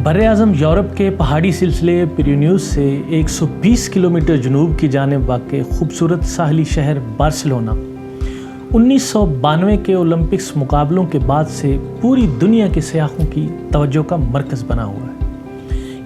बर-ए-आज़म Europe के पहाड़ी सिलसिले पिरेनीज़ से 120 किलोमीटर जनूब की जानिब वाक़ खूबसूरत साहली शहर बार्सिलोना 1992 के ओलंपिक्स मुकाबलों के बाद से पूरी दुनिया के सयाहों की तवज्जो का मरकज़ बना हुआ है।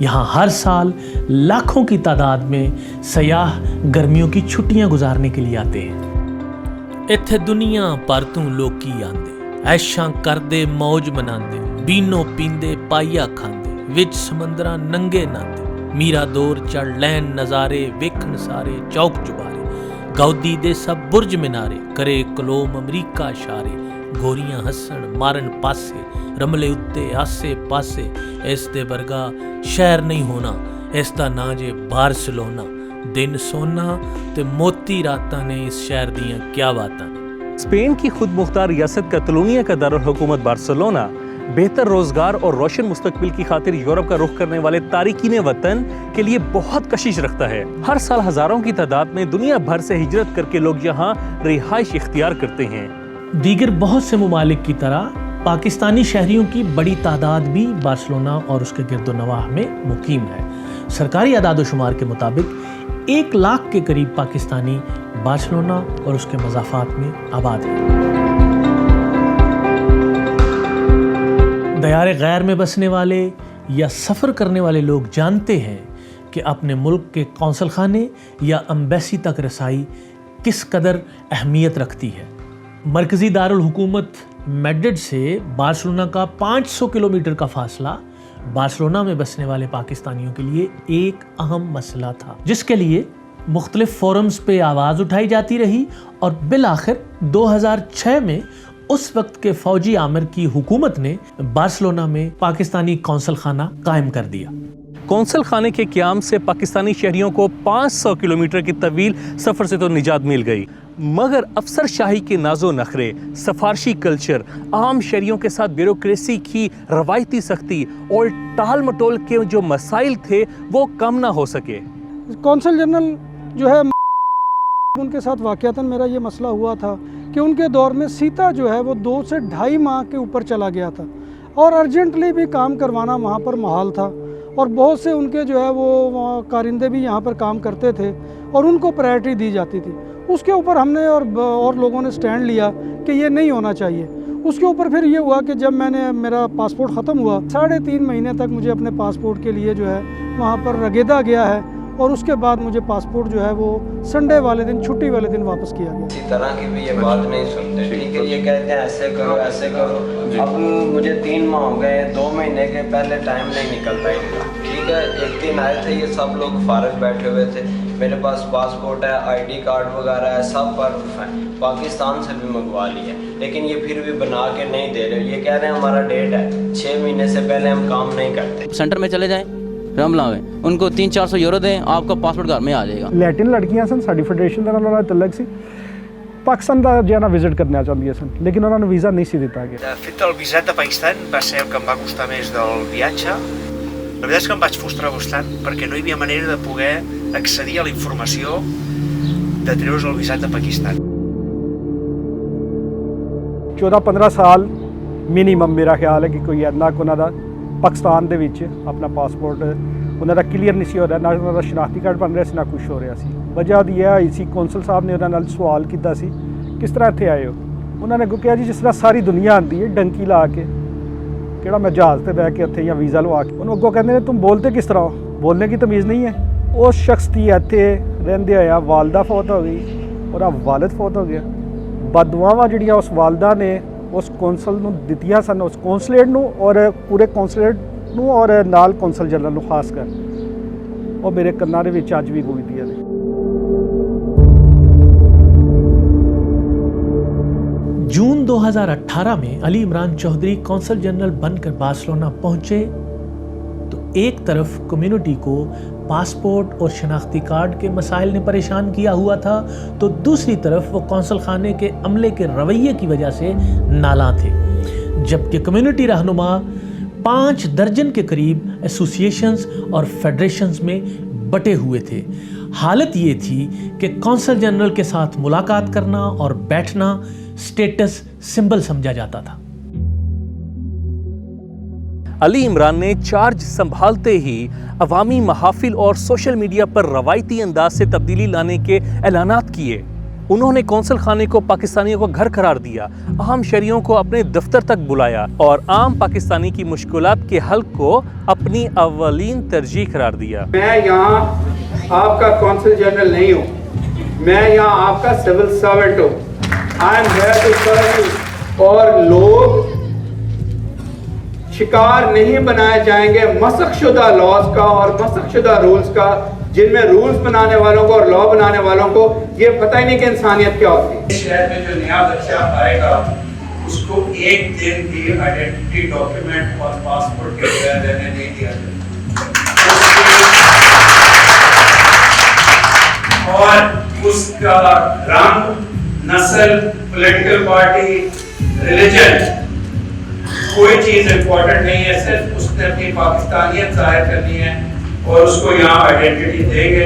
यहाँ हर साल लाखों की तादाद में सयाह गर्मियों की छुट्टियाँ गुजारने के लिए आते हैं। इत्थे दुनिया भर तो लोकी आंदे, ऐशां करदे, मौज मनांदे, बीनो पींदे, पाइया खांदे, विच समंदरां नंगे नांदे, मीरा दौर चढ़ लैन नज़ारे, वेखण सारे चौक चुबारे, गाउदी दे सब बुरज मिनारे, करे कलोम अमरीका इशारे, गोरियां हसन मारन पासे, रमले उत्ते आसे पासे, इस दे वर्गा शहर नहीं होना, इस दा नां जे बार्सिलोना, दिन सोना ते मोती रातां ने इस शहर दियां क्या बातां ने। स्पेन की खुद मुख्तार रियासत कैटलोनिया का दारुल हुकूमत बार्सिलोना बेहतर रोजगार और रोशन मुस्तकबिल की खातिर यूरोप का रुख करने वाले तारिकीन वतन के लिए बहुत कशिश रखता है। हर साल हजारों की तादाद में दुनिया भर से हिजरत करके लोग यहाँ रिहाइश इख्तियार करते हैं। दीगर बहुत से ममालिक की तरह पाकिस्तानी शहरियों की बड़ी तादाद भी बार्सिलोना और उसके गिरदोनवाह में मुकीम है। सरकारी अदाद-ओ-शुमार के मुताबिक 1 लाख के करीब पाकिस्तानी बार्सिलोना और उसके मज़ाफ़ात में आबाद हैं। दयारे गैर में बसने वाले या सफ़र करने वाले लोग जानते हैं कि अपने मुल्क के कौंसल खाने या एम्बेसी तक रसाई किस कदर अहमियत रखती है। मरकज़ी दारुल हुकूमत मैड्रिड से बार्सिलोना का 500 किलोमीटर का फासला बार्सिलोना में बसने वाले पाकिस्तानियों के लिए एक अहम मसला था, जिसके लिए मुख्तलिफ फोरम्स पे आवाज़ उठाई जाती रही और बिलाखिर 2006 में उस वक्त के फौजी आमिर की हुकूमत ने बार्सिलोना में पाकिस्तानी कौंसल खाना कायम कर दिया। कौंसल खाने के क़याम से पाकिस्तानी शहरियों को 500 किलोमीटर की तवील सफ़र से तो निजात मिल गई, मगर अफसर शाही के नाजो नखरे, सफारशी कल्चर, आम शहरियों के साथ ब्यूरोक्रेसी की रवायती सख्ती और टाल मटोल के जो मसाइल थे वो कम ना हो सके। कौंसल जनरल जो है उनके साथ वाक़यातन मेरा ये मसला हुआ था कि उनके दौर में सीता जो है वो 2 से ढाई माह के ऊपर चला गया था और अर्जेंटली भी काम करवाना वहाँ पर मुहाल था और बहुत से उनके जो है वो कारिंदे भी यहाँ पर काम करते थे और उनको प्रायोरिटी दी जाती थी। उसके ऊपर हमने और लोगों ने स्टैंड लिया कि ये नहीं होना चाहिए। उसके ऊपर फिर ये हुआ कि जब मेरा पासपोर्ट ख़त्म हुआ, 3.5 महीने तक मुझे अपने पासपोर्ट के लिए जो है वहाँ पर रगेदा गया है और उसके बाद मुझे पासपोर्ट जो है वो संडे वाले दिन, छुट्टी वाले दिन वापस किया गया। इसी तरह की भी ये बात नहीं सुनते, ठीक है, ये कहते हैं ऐसे करो ऐसे करो। अब मुझे 3 माह हो गए, 2 महीने के पहले टाइम नहीं निकलता इनका, ठीक है। एक दिन आए थे, ये सब लोग फारग बैठे हुए थे, मेरे पास पासपोर्ट है, ID कार्ड वगैरह है, सब प्रूफ है, पाकिस्तान से भी मंगवा लिया, लेकिन ये फिर भी बना के नहीं दे रहे। ये कह रहे हैं हमारा डेट है, 6 महीने से पहले हम काम नहीं करते। सेंटर में चले जाएं, रमला में उनको 300-400 यूरो दें, आपका पासपोर्ट घर में आ जाएगा। लैटिन लड़कियां सन साडी फेडरेशन ਦੇ ਨਾਲ ਤਲਕ ਸੀ, ਪਾਕਿਸਤਾਨ ਦਾ ਜਾਣਾ ਵਿਜ਼ਿਟ ਕਰਨਾ ਚਾਹੁੰਦੀਆਂ ਸਨ, ਲੇਕਿਨ ਉਹਨਾਂ ਨੂੰ ਵੀਜ਼ਾ ਨਹੀਂ ਸੀ ਦਿੱਤਾ ਗਿਆ। De fet, el visat de Pakistan va ser el que em va costar més del viatge. La veritat és que em vaig frustrar bastant perquè no hi havia manera de poder accedir a la informació de treure's el visat de Pakistan. 14-15 ਸਾਲ minimum ਮੇਰਾ ਖਿਆਲ ਹੈ ਕਿ ਕੋਈ ਇੰਨਾ ਕੁ ਉਹਨਾਂ ਦਾ ਪਾਕਿਸਤਾਨ ਦੇ ਵਿੱਚ ਆਪਣਾ ਪਾਸਪੋਰਟ ਉਹਨਾਂ ਦਾ ਕਲੀਅਰ ਨਹੀਂ ਸੀ ਹੋ ਰਿਹਾ, ਨਾ ਉਹਨਾਂ ਦਾ ਸ਼ਨਾਖਤੀ ਕਾਰਡ ਬਣ ਰਿਹਾ ਸੀ, ਨਾ ਕੁਝ ਹੋ ਰਿਹਾ ਸੀ। ਵਜ੍ਹਾ ਦੀ ਇਹ ਆਈ ਸੀ, ਕੌਂਸਲ ਸਾਹਿਬ ਨੇ ਉਹਨਾਂ ਨਾਲ ਸਵਾਲ ਕੀਤਾ ਸੀ ਕਿਸ ਤਰ੍ਹਾਂ ਇੱਥੇ ਆਏ ਹੋ। ਉਹਨਾਂ ਨੇ ਕਿਹਾ ਜੀ ਜਿਸ ਤਰ੍ਹਾਂ ਸਾਰੀ ਦੁਨੀਆ ਆਉਂਦੀ ਹੈ ਡੰਕੀ ਲਾ ਕੇ, ਕਿਹੜਾ ਮੈਂ ਜਹਾਜ਼ ਤੇ ਬਹਿ ਕੇ ਉੱਥੇ ਜਾਂ ਵੀਜ਼ਾ ਲਵਾ ਕੇ। ਉਹਨੂੰ ਅੱਗੋਂ ਕਹਿੰਦੇ ਨੇ ਤੁਮ ਬੋਲਤੇ ਕਿਸ ਤਰ੍ਹਾਂ ਹੋ, ਬੋਲਨੇ की तमीज़ नहीं है। ਉਸ ਸ਼ਖਸ ਦੀ ਇੱਥੇ ਰਹਿੰਦੇ ਹੋਇਆ ਵਾਲਦਾ ਫੌਤ ਹੋ ਗਈ, ਉਹਦਾ ਵਾਲਿਦ ਫੌਤ ਹੋ ਗਿਆ। ਬਦਦੁਆਵਾਂ ਜਿਹੜੀਆਂ ਉਸ ਵਾਲਦਾ ਨੇ ਉਸ ਕੌਂਸਲ ਨੂੰ ਦਿੱਤੀਆਂ ਸਨ, ਉਸ ਕੌਂਸਲੇਟ ਨੂੰ ਔਰ ਪੂਰੇ ਕੌਂਸਲੇਟ ਨੂੰ ਔਰ ਨਾਲ ਕੌਂਸਲ ਜਨਰਲ ਨੂੰ ਖਾਸ ਕਰ, ਉਹ ਮੇਰੇ ਕੰਨਾਂ ਦੇ ਵਿੱਚ ਅੱਜ ਵੀ ਗੂੰਜਦੀਆਂ ਨੇ। जून 2018 में अली इमरान चौधरी कौंसल जनरल बनकर बार्सिलोना पहुंचे तो एक तरफ कम्युनिटी को पासपोर्ट और शनाख्ती कार्ड के मसाइल ने परेशान किया हुआ था, तो दूसरी तरफ वो कौंसल खाने के अमले के रवैये की वजह से नाला थे। जबकि कम्युनिटी रहनुमा 5 दर्जन के करीब एसोसिएशंस और फेडरेशंस में बटे हुए थे। हालत ये थी कि कौंसल जनरल के साथ मुलाकात करना और बैठना स्टेटस सिंबल समझा जाता था। علی عمران نے چارج سنبھالتے ہی عوامی محافل اور سوشل میڈیا پر روایتی انداز سے تبدیلی لانے کے اعلانات کیے۔ انہوں نے کونسل خانے کو پاکستانیوں کو گھر قرار دیا، عام شہریوں کو اپنے دفتر تک بلایا اور عام پاکستانی کی مشکلات کے حل کو اپنی اولین ترجیح قرار دیا۔ میں یہاں آپ کا کونسل جنرل نہیں ہوں، میں یہاں آپ کا سول سرونٹ ہوں۔ I am here to serve you. اور لوگ شکار نہیں بنائے جائیں گے مسخ شدہ لاز کا اور مسخ شدہ رولز کا، جن میں رولز بنانے والوں کو اور لا بنانے والوں کو یہ پتہ ہی نہیں کہ انسانیت کیا ہوتی ہے۔ شہر میں جو نیا بچہ آئے گا اس کو ایک دن بھی آئیڈینٹی ڈاکیومنٹ اور پاسپورٹ کے بغیر رہنے نہیں دیا جائے، اور اس کا رنگ، نسل، پولیٹیکل پارٹی، ریلیجن کوئی چیز امپورٹنٹ نہیں ہے، صرف اس نے اپنی پاکستانیت ظاہر کرنی ہے اور اس کو یہاں آئیڈینٹی دیں گے،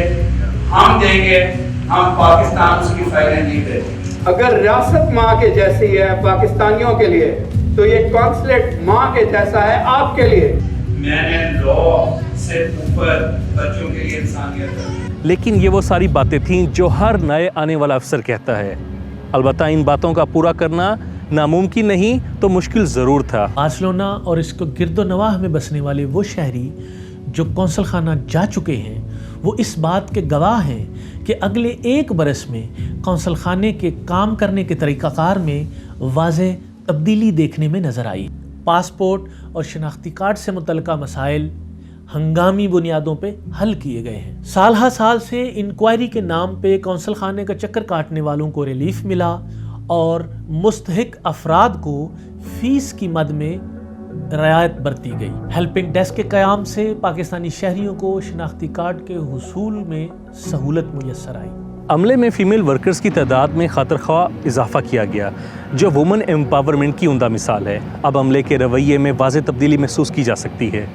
ہم پاکستان اس کی فائلیں نہیں دیتے۔ اگر ریاست ماں کے جیسی ہے پاکستانیوں کے لیے تو یہ کانسلیٹ ماں کے جیسا ہے آپ کے لیے۔ میں نے لا سے اوپر بچوں کے لیے انسانیت ہے۔ لیکن یہ وہ ساری باتیں تھیں جو ہر نئے آنے والا افسر کہتا ہے۔ البتہ ان باتوں کا پورا کرنا ناممکن نہیں تو مشکل ضرور تھا۔ بارسلونا اور اس کو گرد و نواح میں بسنے والے وہ شہری جو کونسل خانہ جا چکے ہیں وہ اس بات کے گواہ ہیں کہ اگلے ایک برس میں کونسل خانے کے کام کرنے کے طریقہ کار میں واضح تبدیلی دیکھنے میں نظر آئی۔ پاسپورٹ اور شناختی کارڈ سے متعلقہ مسائل ہنگامی بنیادوں پہ حل کیے گئے ہیں۔ سال ہر سال سے انکوائری کے نام پہ کونسل خانے کا چکر کاٹنے والوں کو ریلیف ملا اور مستحق افراد کو فیس کی مد میں رعایت برتی گئی۔ ہیلپنگ ڈیسک کے قیام سے پاکستانی شہریوں کو شناختی کارڈ کے حصول میں سہولت میسر آئی۔ عملے میں فیمیل ورکرز کی تعداد میں خاطر خواہ اضافہ کیا گیا، جو وومن ایمپاورمنٹ کی عمدہ مثال ہے۔ اب عملے کے رویے میں واضح تبدیلی محسوس کی جا سکتی ہے۔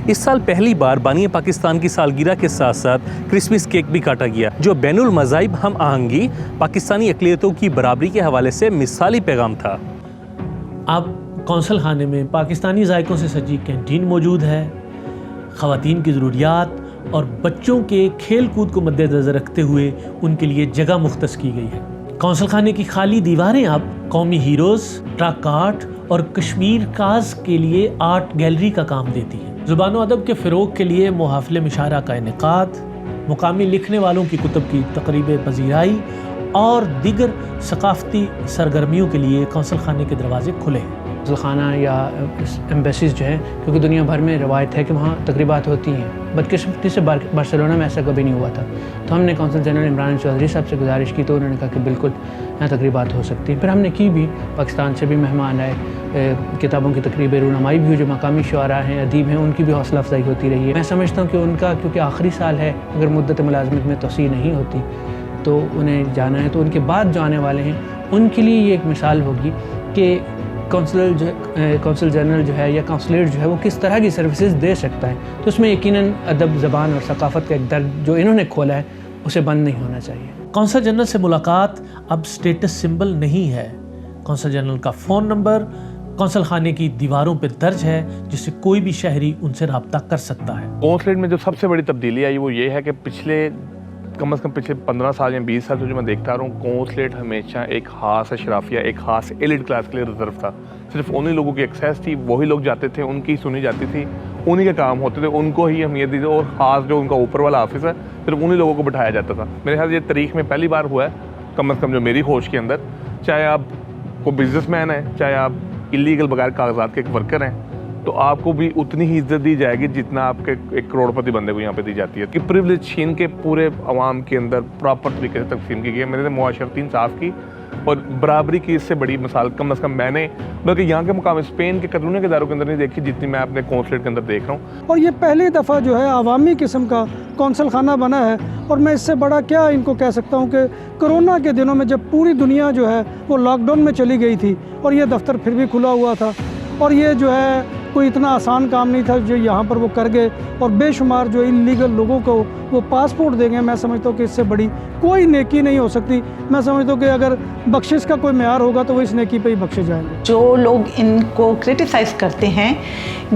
اس سال پہلی بار بانی پاکستان کی سالگرہ کے ساتھ ساتھ کرسمس کیک بھی کاٹا گیا، جو بین المذاہب ہم آہنگی، پاکستانی اقلیتوں کی برابری کے حوالے سے مثالی پیغام تھا۔ اب کونسل خانے میں پاکستانی ذائقوں سے سجی کینٹین موجود ہے۔ خواتین کی ضروریات اور بچوں کے کھیل کود کو مد نظر رکھتے ہوئے ان کے لیے جگہ مختص کی گئی ہے۔ کونسل خانے کی خالی دیواریں اب قومی ہیروز، ٹرک آرٹ اور کشمیر کاز کے لیے آرٹ گیلری کا کام دیتی ہیں۔ زبان و ادب کے فروغ کے لیے محافل مشاعرہ کا انعقاد، مقامی لکھنے والوں کی کتب کی تقریب پذیرائی اور دیگر ثقافتی سرگرمیوں کے لیے کونسل خانے کے دروازے کھلے ہیں۔ کونسل خانہ یا ایمبیسیز جو ہیں، کیونکہ دنیا بھر میں روایت ہے کہ وہاں تقریبات ہوتی ہیں، بدقسمتی سے بارسلونا میں ایسا کبھی نہیں ہوا تھا، تو ہم نے کونسل جنرل عمران چودھری صاحب سے گزارش کی تو انہوں نے کہا کہ بالکل یہاں تقریبات ہو سکتی ہیں۔ پھر ہم نے کی بھی، پاکستان سے بھی مہمان آئے، کتابوں کی تقریب رونمائی بھی ہوئی، جو مقامی شعراء ہیں، ادیب ہیں، ان کی بھی حوصلہ افزائی ہوتی رہی ہے۔ میں سمجھتا ہوں کہ ان کا کیونکہ آخری سال ہے، اگر مدت ملازمت میں توسیع نہیں ہوتی تو انہیں جانا ہے، تو ان کے بعد جو آنے والے ہیں ان کے لیے یہ ایک مثال ہوگی کہ کونسل جنرل جو ہے یا کونسلیٹ جو ہے وہ کس طرح کی سروسز دے سکتا ہے۔ تو اس میں یقیناً ادب، زبان اور ثقافت کا ایک در جو انہوں نے کھولا ہے اسے بند نہیں ہونا چاہیے۔ کونسل جنرل سے ملاقات اب سٹیٹس سمبل نہیں ہے۔ کونسل جنرل کا فون نمبر کونسل خانے کی دیواروں پہ درج ہے، جس سے کوئی بھی شہری ان سے رابطہ کر سکتا ہے۔ کونسلیٹ میں جو سب سے بڑی تبدیلی آئی وہ یہ ہے کہ کم از کم پچھلے 15 سال یا 20 سال سے جو میں دیکھتا رہا ہوں، کونسلیٹ ہمیشہ ایک خاص اشرافیہ، ایک خاص ایلیٹ کلاس کے لیے ریزرو تھا۔ صرف انہی لوگوں کی ایکسیس تھی، وہی لوگ جاتے تھے، ان کی سنی جاتی تھی، انہی کے کام ہوتے تھے، ان کو ہی اہمیت دی تھی، اور خاص جو ان کا اوپر والا آفس ہے صرف انہی لوگوں کو بٹھایا جاتا تھا۔ میرے خیال یہ تاریخ میں پہلی بار ہوا ہے، کم از کم جو میری ہوش کے اندر، چاہے آپ کو بزنس مین ہیں، چاہے آپ ایلیگل بغیر کاغذات کے ایک ورکر ہیں، تو آپ کو بھی اتنی ہی عزت دی جائے گی جتنا آپ کے ایک کروڑ پتی بندے کو یہاں پہ دی جاتی ہے۔ کہ پریولیج چھین کے پورے عوام کے اندر پراپر طریقے سے تقسیم کی گئی ہے۔ میرے نے معاشرتی انصاف کی اور برابری کی اس سے بڑی مثال کم از کم میں نے بلکہ یہاں کے مقام اسپین کے قانونی اداروں کے اندر نہیں دیکھی جتنی میں اپنے کونسلیٹ کے اندر دیکھ رہا ہوں۔ اور یہ پہلی دفعہ جو ہے عوامی قسم کا کونسل خانہ بنا ہے، اور میں اس سے بڑا کیا ان کو کہہ سکتا ہوں کہ کرونا کے دنوں میں جب پوری دنیا جو ہے وہ لاک ڈاؤن میں چلی گئی تھی اور یہ دفتر پھر بھی کھلا ہوا تھا، اور یہ جو ہے कोई इतना आसान काम नहीं था जो यहाँ पर वो कर गए, और बेशुमार जो इलीगल लोगों को वो पासपोर्ट देंगे। मैं समझता हूँ कि इससे बड़ी कोई नेकी नहीं हो सकती। मैं समझता हूँ कि अगर बख्शिश का कोई मेयार होगा तो वो इस नेकी पे ही बख्शे जाएंगे। जो लोग इनको क्रिटिसाइज़ करते हैं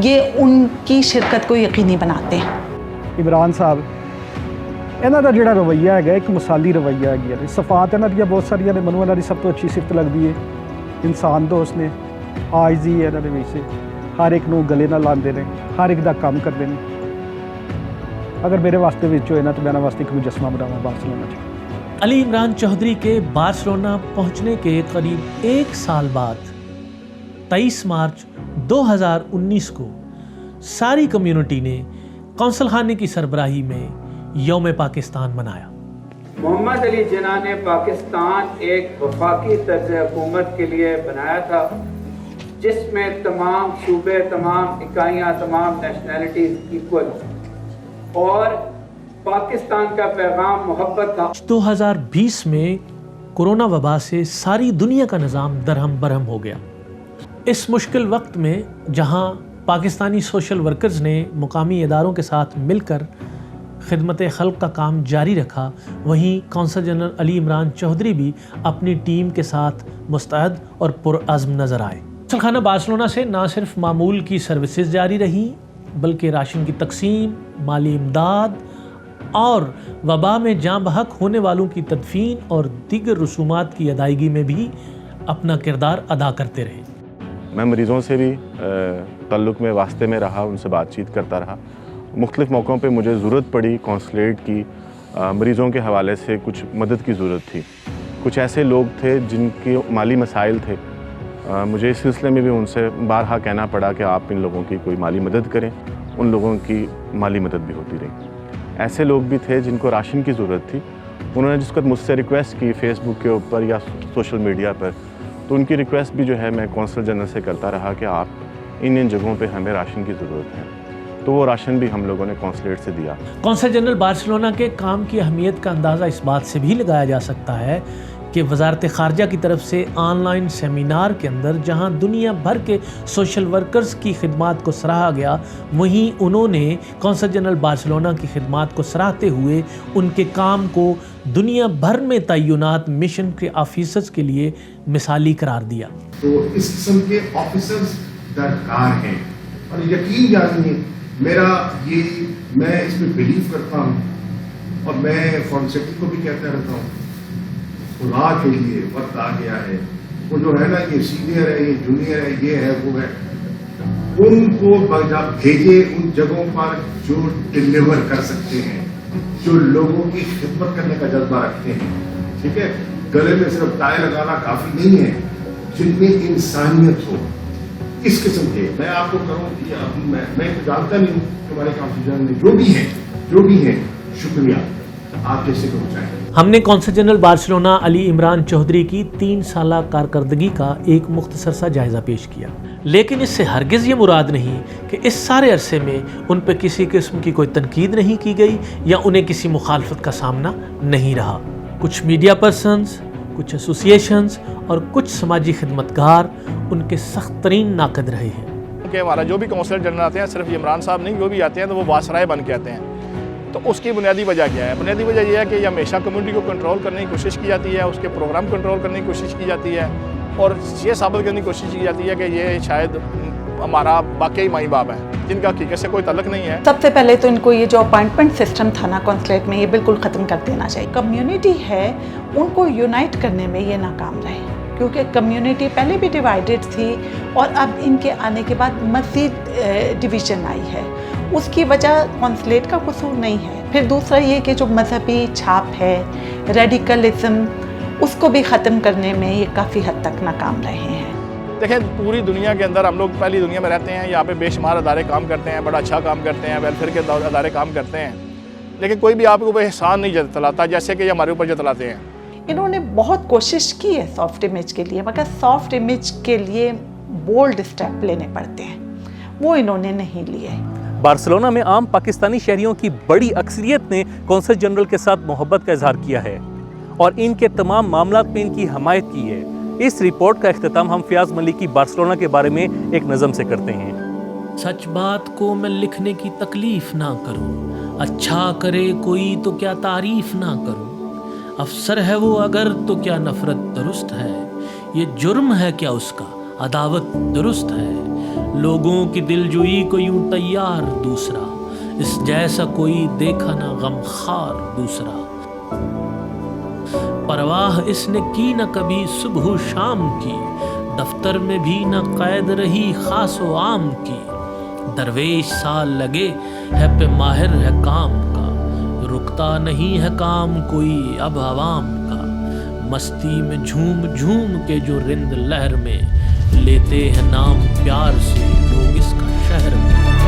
ये उनकी शिरकत को यकीनी बनाते हैं। इमरान साहब ਇਹਨਾਂ ਦਾ ਜਿਹੜਾ ਰਵੱਈਆ ਹੈਗਾ ਇੱਕ ਮਿਸਾਲੀ ਰਵੱਈਆ ਹੈਗੀ ਹੈ। ਸਫਾਤ ਇਹਨਾਂ ਦੀਆਂ ਬਹੁਤ ਸਾਰੀਆਂ ਨੇ, ਮੈਨੂੰ ਇਹਨਾਂ ਦੀ ਸਭ ਤੋਂ ਅੱਛੀ ਸਿਫਤ ਲੱਗਦੀ ਹੈ ਇਨਸਾਨ ਦੋਸਤ ਨੇ, ਆਜਜ਼ੀ ਹੈ ਇਹਨਾਂ ਦੇ ਵਿੱਚ, ਹਰ ਇੱਕ ਨੂੰ ਗਲੇ ਨਾਲ ਲਾਉਂਦੇ ਨੇ, ਹਰ ਇੱਕ ਦਾ ਕੰਮ ਕਰਦੇ ਨੇ। ਅਗਰ ਮੇਰੇ ਵਾਸਤੇ ਵਿੱਚ ਹੋਏ ਨਾ तो मेरा वास्ते एक मुजस्मा बनावा बार्सिलोना ਚ। अली इमरान चौधरी के बार्सिलोना पहुंचने के करीब एक साल बाद 23 मार्च 2019 को सारी कम्युनिटी ने कौंसल खाने की सरबराही में यौम पाकिस्तान मनाया। मोहम्मद अली जिन्ना ने पाकिस्तान एक वफाकी तर्ज हुकूमत के लिए बनाया था जिसमें तमाम सूबे, तमाम इकाइयाँ, तमाम नेशनैलिटीज़ इक्वल, और पाकिस्तान का पैगाम मोहब्बत था। 2020 में कोरोना वबा से सारी दुनिया का निज़ाम दरहम बरहम हो गया। इस मुश्किल वक्त में जहां पाकिस्तानी सोशल वर्कर्स ने मुकामी इदारों के साथ मिलकर खिदमत खल्क का काम जारी रखा, वहीं कौंसल जनरल अली इमरान चौधरी भी अपनी टीम के साथ मुस्तैद और पुरअज़्म नज़र आए। कौंसल खाना बार्सिलोना से ना सिर्फ मामूल की सर्विसेज जारी रहीं बल्कि राशन की तकसीम, माली इमदाद और वबा में जाँ बहक होने वालों की तदफीन और दीगर रसूमात की अदायगी में भी अपना किरदार अदा करते रहे। मैं मरीज़ों से भी ताल्लुक़ में वास्ते में रहा, उनसे बातचीत करता रहा। मुख्तलिफ़ मौक़ों पे मुझे ज़रूरत पड़ी कौंसलेट की, मरीज़ों के हवाले से कुछ मदद की ज़रूरत थी। कुछ ऐसे लोग थे जिनके माली मसाइल थे, मुझे इस सिलसिले में भी उनसे बारहा कहना पड़ा कि आप इन लोगों की कोई माली मदद करें। उन लोगों की माली मदद भी होती रही। ऐसे लोग भी थे जिनको राशन की ज़रूरत थी, उन्होंने जिस वक्त मुझसे रिक्वेस्ट की फ़ेसबुक के ऊपर या सोशल मीडिया पर, तो उनकी रिक्वेस्ट भी जो है मैं कौंसल जनरल से करता रहा कि आप इन जगहों पे हमें राशन की ज़रूरत है, तो वो राशन भी हम लोगों ने कौंसलेट से दिया। कौंसल जनरल बार्सिलोना के काम की अहमियत का अंदाज़ा इस बात से भी लगाया जा सकता है कि वजारत ख़ारजा की तरफ से ऑनलाइन सेमिनार के अंदर जहां दुनिया भर के सोशल वर्कर्स की खिदमात को सराहा गया, वहीं उन्होंने कौंसल जनरल बार्सिलोना की खिदमात को सराहते हुए उनके काम को दुनिया भर में तय्युनात मिशन के ऑफिसर्स के लिए मिसाली करार दिया। तो इस किस्म के ऑफिसर्स दरकार हैं, और यकीन जानिए मेरा ये, मैं इसमें बिलीव करता हूँ और मैं फॉरेन सेक्रेटरी को भी कहता रहता हूँ, खुदा के लिए वक्त आ गया है, वो जो है ना ये सीनियर है, ये जूनियर है, ये है, वो है, उनको भेजे उन जगहों पर जो डिलीवर कर सकते हैं, जो लोगों की खिदमत करने का जज्बा रखते हैं। ठीक है, गले में सिर्फ टाई लगाना काफी नहीं है, जिनमें इंसानियत हो, इस किस्म के। मैं आपको करूँ कि अभी मैं जानता नहीं हूँ हमारे काउंसिल में जो भी है शुक्रिया, आप जैसे लोग चाहें। हमने consul general Barcelona Ali Imran Chaudhry की 3 साला कारकर्दगी का एक मुख्तसर सा जायज़ा पेश किया, लेकिन इससे हरगिज़ ये मुराद नहीं कि इस सारे अरसे में उन पर किसी किस्म की कोई तनकीद नहीं की गई या उन्हें किसी मुखालफत का सामना नहीं रहा। कुछ मीडिया पर्सनस, कुछ एसोसिएशंस और कुछ समाजी खिदमतगार उनके सख्त तरीन नाकद रहे हैं। कि हमारा जो भी कौंसलर जनरल आते हैं, सिर्फ इमरान साहब नहीं, जो भी आते हैं तो वो वासराय बन के आते हैं। तो उसकी बुनियादी वजह क्या है? बुनियादी वजह यह है कि हमेशा कम्युनिटी को कंट्रोल करने की कोशिश की जाती है, उसके प्रोग्राम कंट्रोल करने की कोशिश की जाती है, और ये साबित करने की कोशिश की जाती है कि ये शायद हमारा वाकई माई बाप है, जिनका हकीकत से कोई तल्लुक नहीं है। सबसे पहले तो इनको ये जो अपॉइंटमेंट सिस्टम था ना कॉन्सुलेट में, ये बिल्कुल ख़त्म कर देना चाहिए। कम्युनिटी है, उनको यूनाइट करने में ये नाकाम रहे, क्योंकि कम्युनिटी पहले भी डिवाइडेड थी और अब इनके आने के बाद मज़ीद डिवीज़न आई है। उसकी वजह कॉन्सुलेट का कसूर नहीं है। फिर दूसरा ये कि जो मजहबी छाप है, रेडिकलिज्म, उसको भी ख़त्म करने में ये काफ़ी हद तक नाकाम रहे हैं। देखें, पूरी दुनिया के अंदर हम लोग पहली दुनिया में रहते हैं, यहाँ पे बेशुमार अदारे काम करते हैं, बड़ा अच्छा काम करते हैं, वेलफेयर के अदारे काम करते हैं, लेकिन कोई भी आपके ऊपर एहसान नहीं जतलाता जैसे कि हमारे ऊपर जतलाते हैं। इन्होंने बहुत कोशिश की है सॉफ्ट इमेज के लिए, मगर सॉफ्ट इमेज के लिए बोल्ड स्टेप लेने पड़ते हैं, वो इन्होंने नहीं लिए। बार्सिलोना में आम पाकिस्तानी शहरियों की बड़ी अक्सरियत ने कौंसल जनरल के साथ मोहब्बत का इजहार किया है और इनके तमाम मामलात में इनकी हमायत की है। इस रिपोर्ट का इख्तिताम हम फ़याज़ मलिक की बार्सिलोना के बारे में एक नज़म से करते हैं। सच बात को मैं लिखने की तकलीफ ना करूं, अच्छा करे कोई तो क्या तारीफ ना करूं, अफसर है वो अगर तो क्या नफरत दुरुस्त है, ये जुर्म है क्या उसका अदावत दुरुस्त है, लोगों की दिलजुई को यूं तैयार दूसरा, इस जैसा कोई देखा ना गमखार दूसरा, परवाह इसने की न कभी सुबह शाम की, दफ्तर में भी न कैद रही खास व आम की, दरवेश साल लगे है पे माहिर है काम का, रुकता नहीं है काम कोई अब आवाम का, मस्ती में झूम झूम के जो रिंद लहर में, लेते हैं नाम प्यार से लोग इसका शहर में।